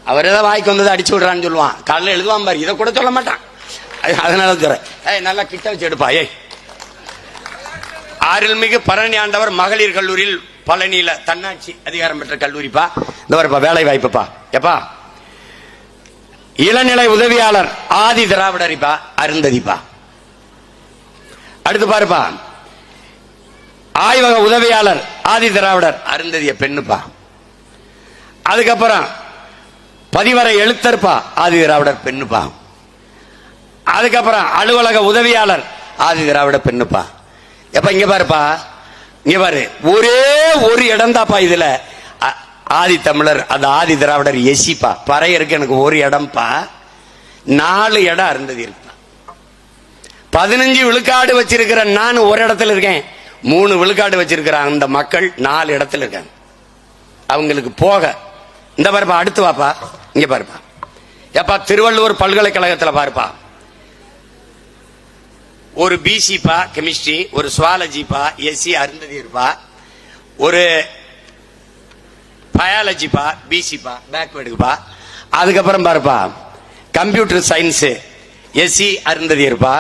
அவர் ஏதாவது வாய்க்கு வந்ததை அடிச்சு விடுறான்னு சொல்லுவான். காலையில் எழுதுவான் பாரு, இதை கூட சொல்ல மாட்டான். அதனால சொல்றேன், நல்லா கிட்ட வச்சு எடுப்பா. அருள்மிகு பழனி ஆண்டவர் மகளிர் கல்லூரியில் பழனியில தன்னாட்சி அதிகாரம் பெற்ற கல்லூரிப்பா. இந்த வரப்பா வேலை வாய்ப்புப்பா. எப்பா இளநிலை உதவியாளர் ஆதி திராவிடரிப்பா அருந்ததிப்பா. அடுத்து பாருப்பா, ஆய்வக உதவியாளர் ஆதி திராவிடர் அருந்ததிய பெண்ணுப்பா. அதுக்கப்புறம் பதிவரை எழுத்தர்ப்பா ஆதி திராவிடர் பெண்ணுப்பா. அதுக்கப்புறம் அலுவலக உதவியாளர் ஆதி திராவிட பெண்ணுப்பா. எப்ப இங்க பாருப்பா, இங்க பாரு, ஒரே ஒரு இடம் தாப்பா இதுல ஆதி தமிழர், அந்த ஆதி திராவிடர் எசிப்பா. பறையருக்கு எனக்கு ஒரு இடம்பா, 4 இடம் அருந்ததி இருக்குப்பா. 15 விழுக்காடு வச்சிருக்கிற நான் ஒரு இடத்துல இருக்கேன், 3 விழுக்காடு வச்சிருக்கிற அந்த மக்கள் 4 இடத்துல இருக்காங்க. அவங்களுக்கு போக இந்த பாருப்பா, அடுத்து வாப்பா, இங்க பாருப்பா. எப்பா திருவள்ளுவர் பல்கலைக்கழகத்தில் பாருப்பா, ஒரு பிசிப்பா கெமிஸ்ட்ரி, ஒரு சுவாலஜிப்பா எஸ்சி அருந்ததி இருப்பா, ஒரு பயாலஜிப்பா பிசிப்பா பேக்வேர்டுப்பா. அதுக்கப்புறம் பாருப்பா கம்ப்யூட்டர் சயின்ஸ் எஸ்சி அருந்ததி இருப்பா,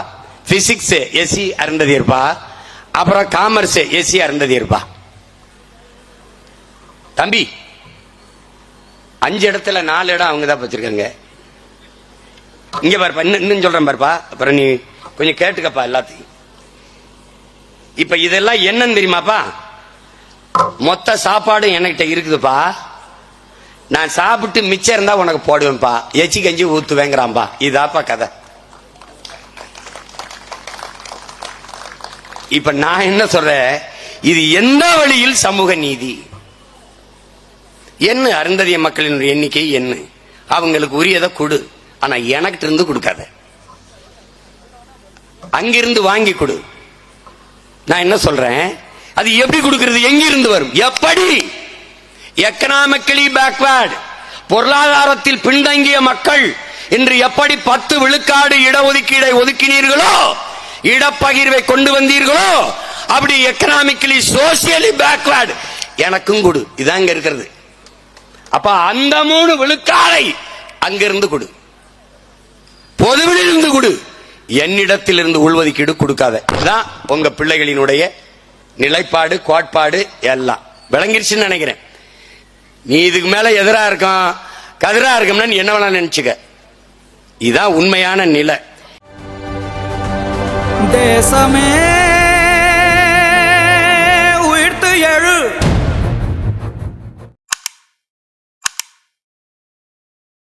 பிசிக்ஸ் எஸ்சி அருந்ததி இருப்பா, அப்புறம் காமர்ஸ் எஸ்சி அருந்ததி இருப்பா. தம்பி 5 இடத்துல 4 இடம் அவங்க தான் வச்சிருக்காங்க. இங்க பாருப்பா, இன்னும் சொல்றேன் பாருப்பா, அப்புறம் நீ கொஞ்சம் கேட்டுக்கப்பா எல்லாத்தையும். இப்ப இதெல்லாம் என்னன்னு தெரியுமாப்பா? மொத்த சாப்பாடு என்கிட்ட இருக்குதுப்பா, நான் சாப்பிட்டு மிச்சம் இருந்தா உனக்கு போடுவேன்ப்பா, எச்சி கஞ்சி ஊத்துவேங்கிறான்பா. இதாப்பா கதை. இப்ப நான் என்ன சொல்றேன், இது எந்த வழியில் சமூக நீதி? என்ன அருந்ததிய மக்களின் எண்ணிக்கை என்ன, அவங்களுக்கு உரியதை கொடு, ஆனா எனக்கு இருந்து கொடுக்காத, அங்கிருந்து வாங்கி கொடு. நான் என்ன சொல்றேன், அது எப்படி கொடுக்கிறது, எங்கிருந்து வரும், எப்படி? எக்கனாமிக்கலி பேக்வர்ட், பொருளாதாரத்தில் பின்தங்கிய மக்கள் இன்று எப்படி 10 விழுக்காடு இடஒதுக்கீடை ஒதுக்கினீர்களோ, இடப்பகிர்வை கொண்டு வந்தீர்களோ, அப்படி எக்கனாமிக்கலி சோசியலி பேக்வர்ட் எனக்கும் கொடு. இதான் இங்க இருக்கிறது. அப்ப அந்த 3 விழுக்காடை அங்கிருந்து கொடு, பொதுவில் இருந்து கொடு, என்னிடத்தில் இருந்து உள்ஒதுக்கீடு கொடுக்காத. இதுதான் உங்க பிள்ளைகளினுடைய நிலைப்பாடு, கோட்பாடு எல்லாம் விளங்கிருச்சுன்னு நினைக்கிறேன். நீ இதுக்கு மேல எதிரா இருக்கும் கதிரா இருக்கும்னா நீ என்ன வேணா நினைச்சுக்க. இதுதான் உண்மையான நிலை. தேசமே